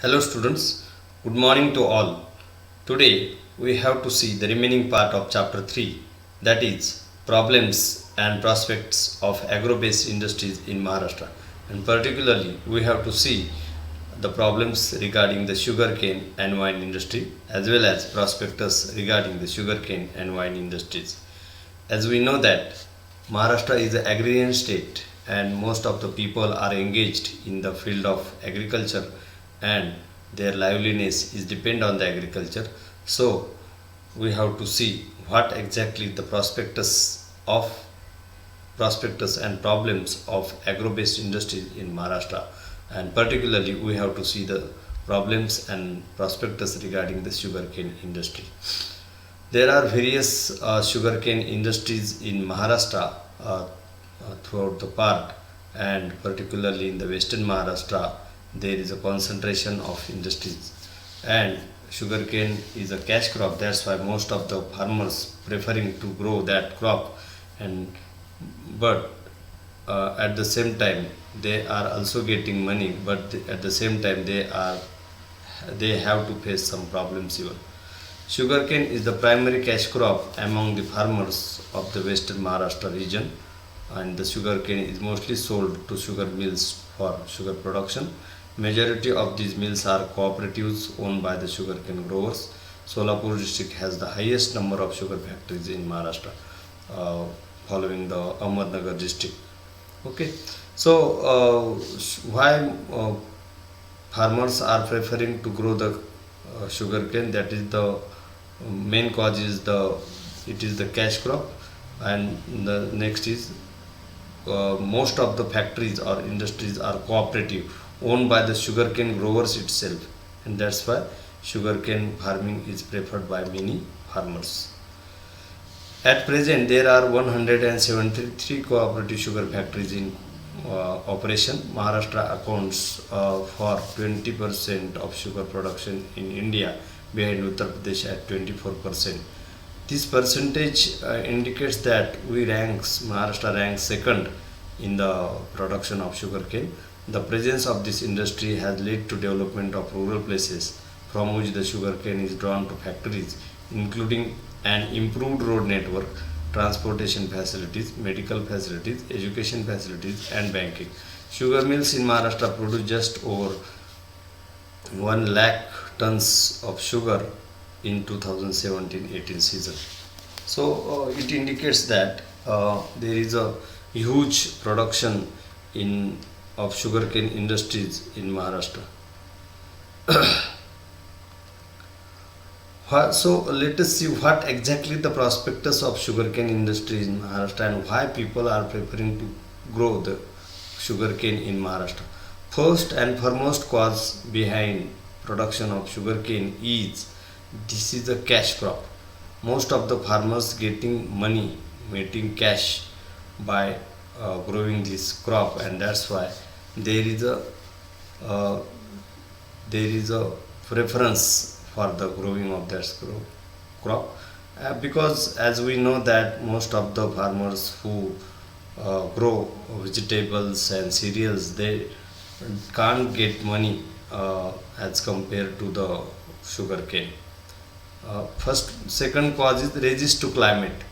Hello students, good morning to all. Today we have to see the remaining part of chapter 3, that is problems and prospects of agro-based industries in Maharashtra, and particularly we have to see the problems regarding the sugarcane and wine industry as well as prospectus regarding the sugarcane and wine industries. As we know that Maharashtra is an agrarian state and most of the people are engaged in the field of agriculture and their liveliness is depend on the agriculture. So we have to see what exactly the prospectus and problems of agro-based industries in Maharashtra, and particularly we have to see the problems and prospectus regarding the sugarcane industry. There are various sugarcane industries in Maharashtra throughout the part, and particularly in the western Maharashtra, there is a concentration of industries. And sugarcane is a cash crop. That's why most of the farmers preferring to grow that crop. And but at the same time, they are also getting money. But at the same time, they have to face some problems even. Sugarcane is the primary cash crop among the farmers of the western Maharashtra region, and the sugarcane is mostly sold to sugar mills for sugar production. Majority of these mills are cooperatives owned by the sugarcane growers. Solapur district has the highest number of sugar factories in Maharashtra, uh, following the Ahmednagar district. Okay, so why farmers are preferring to grow the sugarcane? That is the main cause is the cash crop, and the next is most of the factories or industries are cooperative owned by the sugarcane growers itself, and that's why sugarcane farming is preferred by many farmers. At present, there are 173 cooperative sugar factories in operation. Maharashtra accounts for 20% of sugar production in India, behind Uttar Pradesh at 24%. This percentage indicates that Maharashtra ranks second in the production of sugarcane. The presence of this industry has led to development of rural places from which the sugarcane is drawn to factories, including an improved road network, transportation facilities, medical facilities, education facilities, and banking. Sugar mills in Maharashtra produce just over 1 lakh tons of sugar in 2017-18 season. So it indicates that there is a huge production in of sugarcane industries in Maharashtra. So let us see what exactly the prospectus of sugarcane industry in Maharashtra and why people are preferring to grow the sugarcane in Maharashtra. First and foremost cause behind production of sugarcane is this is a cash crop. Most of the farmers getting money, making cash by growing this crop, and that's why there is a uh, there is a preference for the growing of that crop, because as we know that most of the farmers who grow vegetables and cereals, they can't get money as compared to the sugarcane. Second cause is resist to climate.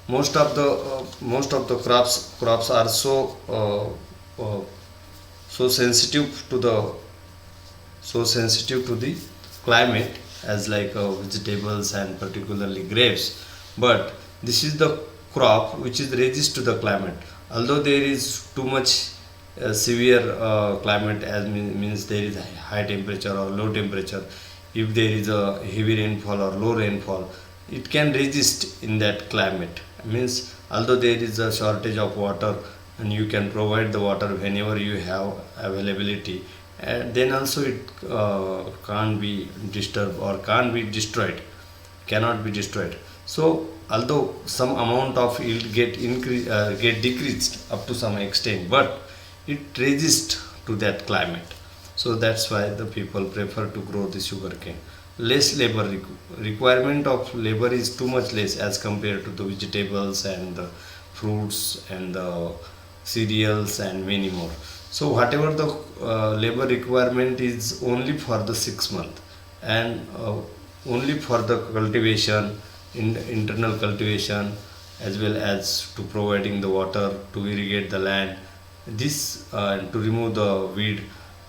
Most of the crops are so sensitive to the climate, as like vegetables and particularly grapes. But this is the crop which is resist to the climate. Although there is too much severe climate, as means there is high temperature or low temperature, if there is a heavy rainfall or low rainfall, it can resist in that climate. Means although there is a shortage of water and you can provide the water whenever you have availability, and then also it can't be disturbed or can't be destroyed, cannot be destroyed. So although some amount of yield get decreased up to some extent, but it resists to that climate. So that's why the people prefer to grow the sugarcane. Less labor requirement of labor is too much less as compared to the vegetables and the fruits and the cereals and many more. So whatever the labor requirement is only for the 6 month, and only for the cultivation, internal cultivation, as well as to providing the water to irrigate the land, this and to remove the weed.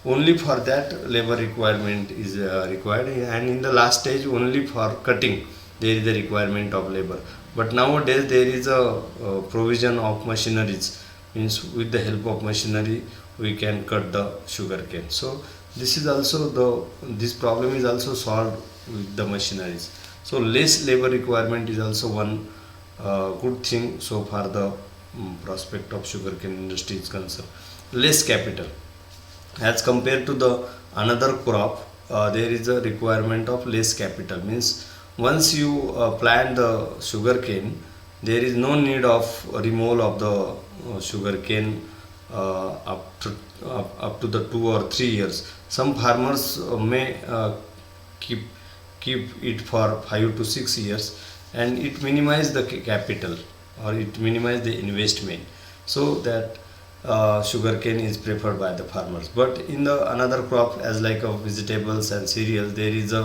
Only for that labor requirement is required, and in the last stage only for cutting there is a requirement of labor. But nowadays there is a provision of machineries, means with the help of machinery we can cut the sugar cane. So this is also this problem is also solved with the machineries. So less labor requirement is also one good thing so far the prospect of sugarcane industry is concerned. Less capital as compared to the another crop, there is a requirement of less capital, means once you plant the sugarcane, there is no need of removal of the sugarcane up to the 2 or 3 years. Some farmers may keep keep it for 5 to 6 years, and it minimize the capital, or it minimize the investment, so that sugarcane is preferred by the farmers. But in the another crop, as like of vegetables and cereals, there is a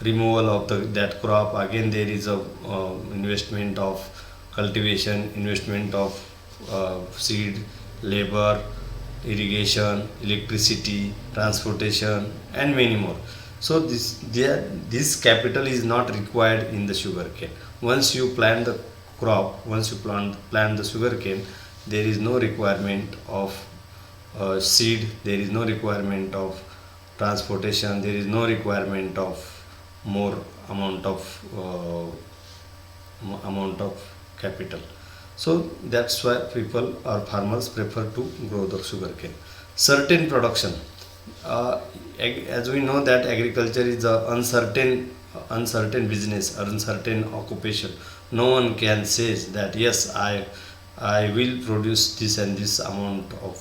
removal of that crop. Again, there is a investment of cultivation, investment of seed, labor, irrigation, electricity, transportation, and many more. So this capital is not required in the sugarcane. Once you plant the crop, once you plant the sugarcane, there is no requirement of seed, there is no requirement of transportation, there is no requirement of more amount of capital. So that's why people or farmers prefer to grow the sugarcane. Certain production, as we know that agriculture is a uncertain business, uncertain occupation. No one can say that yes, I will produce this and this amount of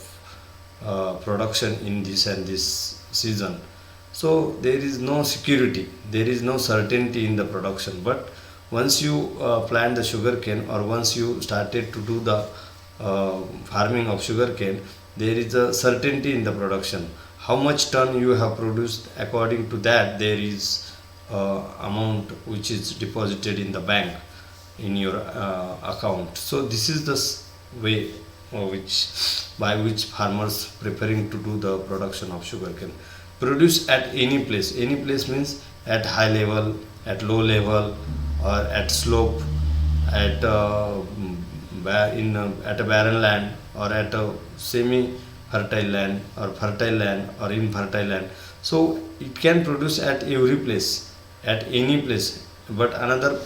production in this and this season. So there is no security, there is no certainty in the production. But once you plant the sugarcane, or once you started to do the farming of sugarcane, there is a certainty in the production. How much ton you have produced, according to that there is amount which is deposited in the bank, in your account. So this is the way by which farmers preparing to do the production of sugarcane. Produce at any place. Any place means at high level, at low level, or at slope, at at a barren land, or at a semi fertile land, or fertile land, or infertile land. So it can produce at every place, at any place. But another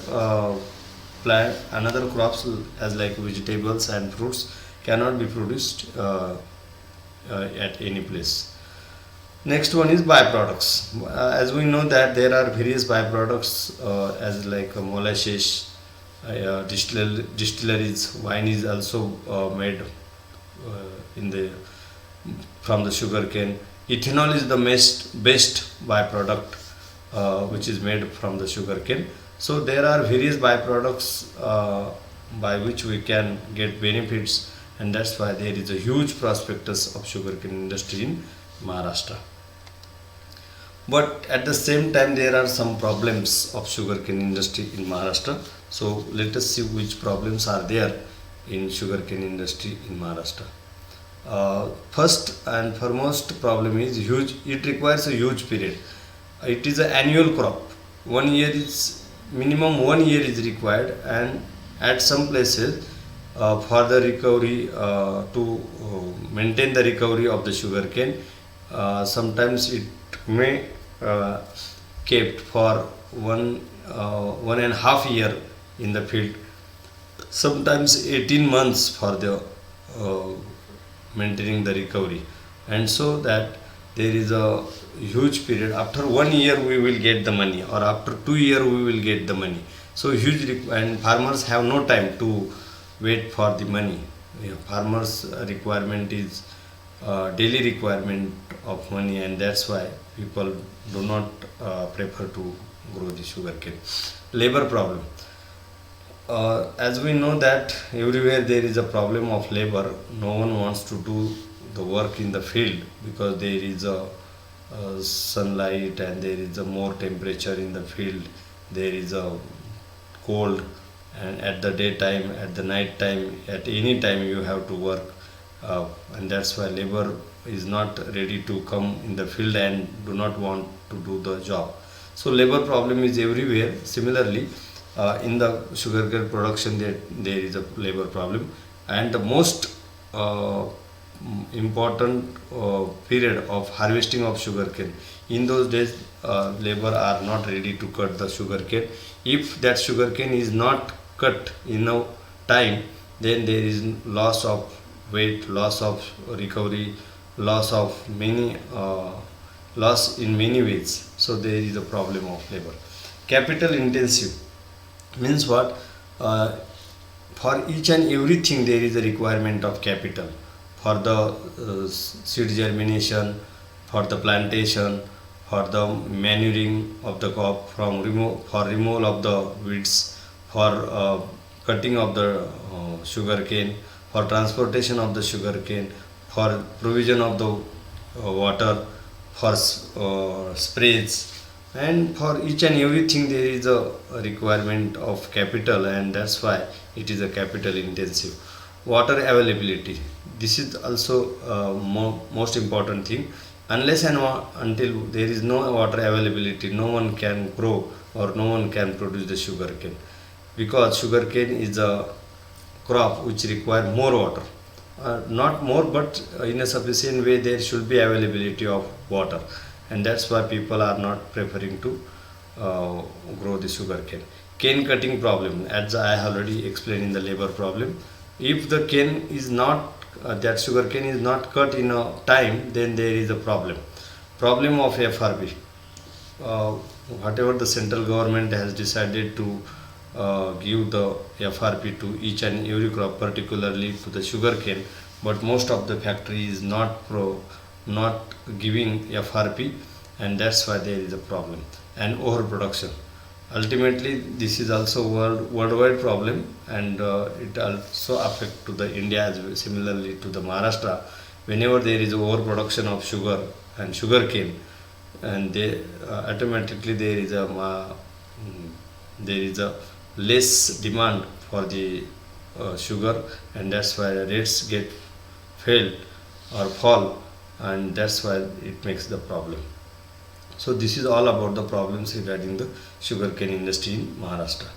crops, as like vegetables and fruits, cannot be produced at any place. Next one is byproducts. As we know that there are various byproducts, as like molasses, distilleries, wine is also made in the from the sugarcane. Ethanol is the best byproduct which is made from the sugarcane. So there are various byproducts by which we can get benefits, and that's why there is a huge prospectus of sugarcane industry in Maharashtra. But at the same time there are some problems of sugarcane industry in Maharashtra. So let us see which problems are there in sugarcane industry in Maharashtra. First and foremost problem is huge. It requires a huge period. It is an annual crop. 1 year is minimum 1 year is required, and at some places for the recovery to maintain the recovery of the sugarcane, sometimes it may kept for 1.5 year in the field, sometimes 18 months for the maintaining the recovery. And so that there is a huge period. After 1 year we will get the money, or after 2 year we will get the money. So huge and farmers have no time to wait for the money. Farmers requirement is daily requirement of money, and that's why people do not prefer to grow the sugarcane. Labor problem. As we know that everywhere there is a problem of labor. No one wants to do the work in the field, because there is a sunlight and there is a more temperature in the field, there is a cold, and at the daytime, at the night time, at any time you have to work, and that's why labor is not ready to come in the field and do not want to do the job. So labor problem is everywhere. Similarly, in the sugarcane production, there is a labor problem, and the most important period of harvesting of sugarcane. In those days, labor are not ready to cut the sugarcane. If that sugarcane is not cut in a time, then there is loss of weight, loss of recovery, loss of many loss in many ways. So there is a problem of labor. Capital intensive means what? For each and everything there is a requirement of capital. For the seed germination, for the plantation, for the manuring of the crop, for removal of the weeds, for cutting of the sugarcane, for transportation of the sugarcane, for provision of the water, for sprays, and for each and everything there is a requirement of capital, and that's why it is a capital intensive. Water availability, this is also most important thing. Unless and until there is no water availability, no one can grow or no one can produce the sugarcane, because sugarcane is a crop which require more water, not more, but in a sufficient way there should be availability of water, and that's why people are not preferring to grow the sugarcane. Cane cutting problem, as I have already explained in the labor problem. If the cane is not that sugarcane is not cut in a time, then there is a problem. Problem of FRP. uh, Whatever the central government has decided to give the FRP to each and every crop, particularly to the sugarcane, but most of the factory is not giving FRP, and that's why there is a problem. And overproduction. Ultimately, this is also worldwide problem, and it also affect to the India as well, similarly to the Maharashtra. Whenever there is overproduction of sugar and sugarcane, and they automatically there is a less demand for the sugar, and that's why the rates get failed or fall, and that's why it makes the problem. So this is all about the problems regarding the sugarcane industry in Maharashtra.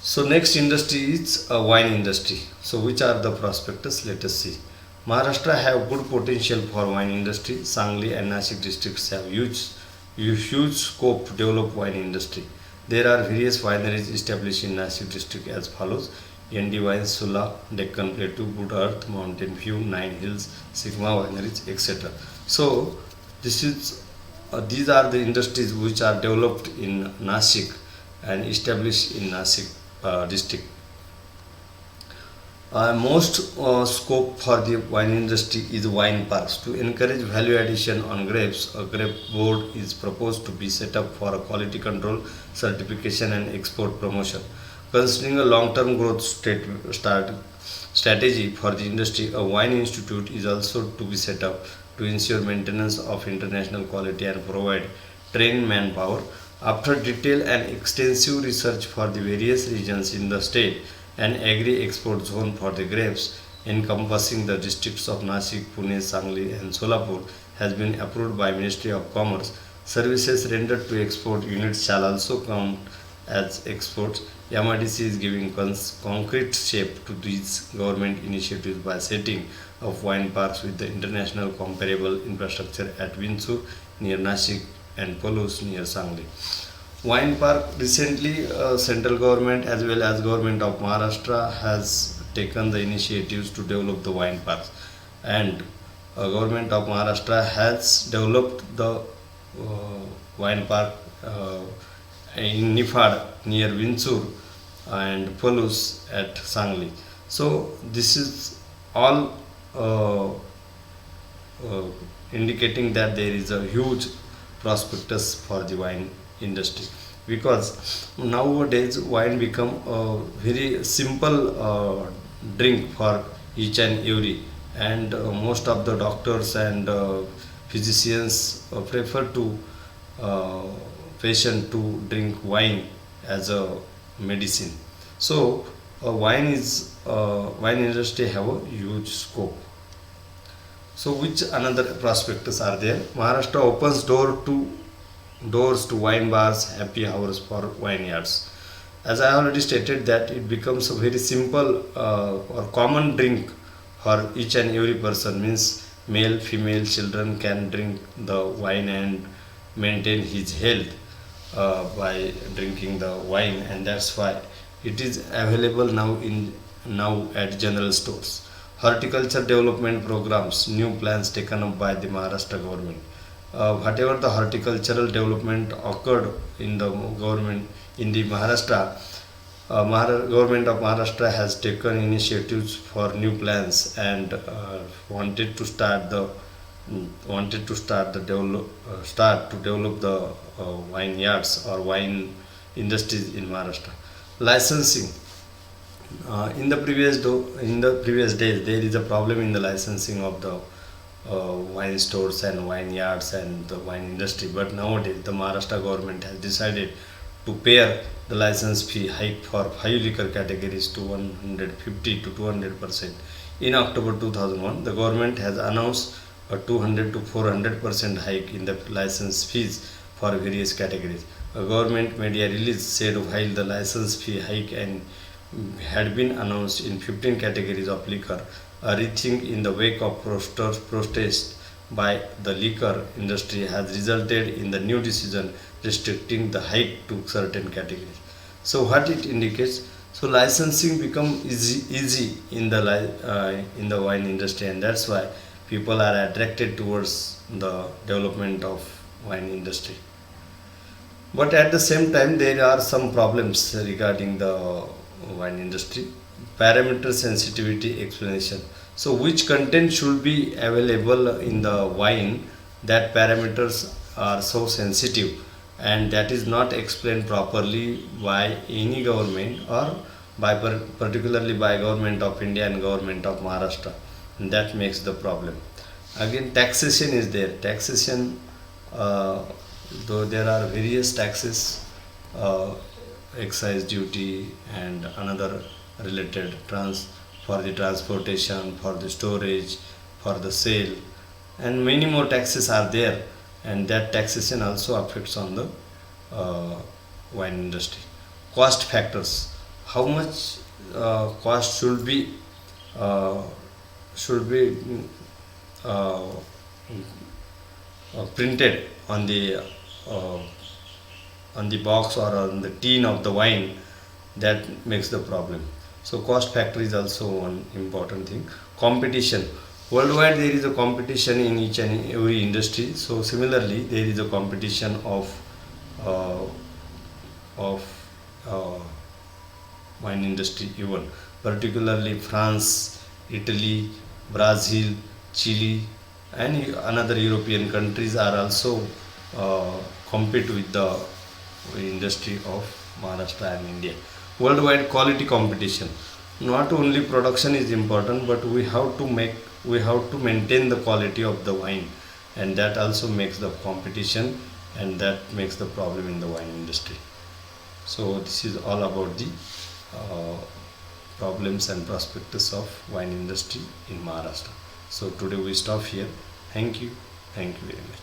So next industry is a wine industry. So which are the prospectus? Let us see. Maharashtra have good potential for wine industry. Sangli and Nashik districts have huge scope to develop wine industry. There are various wineries established in Nashik district as follows: ND Wines, Sula, Deccan Plateau, Good Earth, Mountain View, Nine Hills, Sigma Wineries, etc. So this is these are the industries which are developed in Nashik and established in Nashik district. Most scope for the wine industry is wine parks. To encourage value addition on grapes, a grape board is proposed to be set up for a quality control, certification and export promotion. Considering a long-term growth strategy for the industry, a wine institute is also to be set up to ensure maintenance of international quality and provide trained manpower. After detailed and extensive research for the various regions in the state, an agri-export zone for the grapes encompassing the districts of Nashik, Pune, Sangli and Solapur has been approved by Ministry of Commerce. Services rendered to export units shall also count as exports. MIDC is giving concrete shape to these government initiatives by setting of wine parks with the international comparable infrastructure at Windsor near Nashik and Palus near Sangli. Wine park recently, central government as well as government of Maharashtra has taken the initiatives to develop the wine parks, and government of Maharashtra has developed the wine park in Nifad near Windsor and Palus at Sangli. So this is all indicating that there is a huge prospectus for the wine industry, because nowadays wine become a very simple drink for each and every, and most of the doctors and physicians prefer to uh, patient to drink wine as a medicine. So wine industry have a huge scope. So which another prospectus are there? Maharashtra opens doors to wine bars, happy hours for vineyards. As I already stated that it becomes a very simple or common drink for each and every person, means male, female, children can drink the wine and maintain his health by drinking the wine, and that's why it is available now at general stores. Horticulture development programs, new plans taken up by the Maharashtra government. Whatever the horticultural development occurred in the government in the Maharashtra, government of Maharashtra has taken initiatives for new plans and wanted to start the start to develop the vineyards or wine industries in Maharashtra. Licensing. In the previous days, there is a problem in the licensing of the wine stores and vineyards and the wine industry. But nowadays, the Maharashtra government has decided to pay the license fee hike for 5 liquor categories to 150 to 200%. In October 2001, the government has announced a 200 to 400% hike in the license fees for various categories. A government media release said while the license fee hike and had been announced in 15 categories of liquor, a rethink in the wake of protest by the liquor industry has resulted in the new decision restricting the hike to certain categories. So what it indicates? So licensing become easy in the wine industry, and that's why people are attracted towards the development of wine industry. But at the same time, there are some problems regarding the wine industry. Parameter sensitivity explanation. So, which content should be available in the wine? That parameters are so sensitive, and that is not explained properly by any government or particularly by government of India and government of Maharashtra. And that makes the problem. Again, taxation is there. Taxation, uh, though there are various taxes, uh, excise duty and another related for the transportation, for the storage, for the sale, and many more taxes are there, and that taxation also affects on the uh, wine industry. Cost factors: how much cost uh, should be uh, printed uh, on the box or on the tin of the wine, that makes the problem. So cost factor is also one important thing. Competition: worldwide there is a competition in each and every industry. So similarly there is a competition uh, of uh, wine industry even, particularly France, Italy, Brazil, Chile, and another European countries are also compete with the industry of Maharashtra and India. Worldwide quality competition. Not only production is important, but we have to maintain the quality of the wine, and that also makes the competition, and that makes the problem in the wine industry. So this is all about the uh, problems and prospectus of wine industry in Maharashtra. So today we stop here. Thank you. Thank you very much.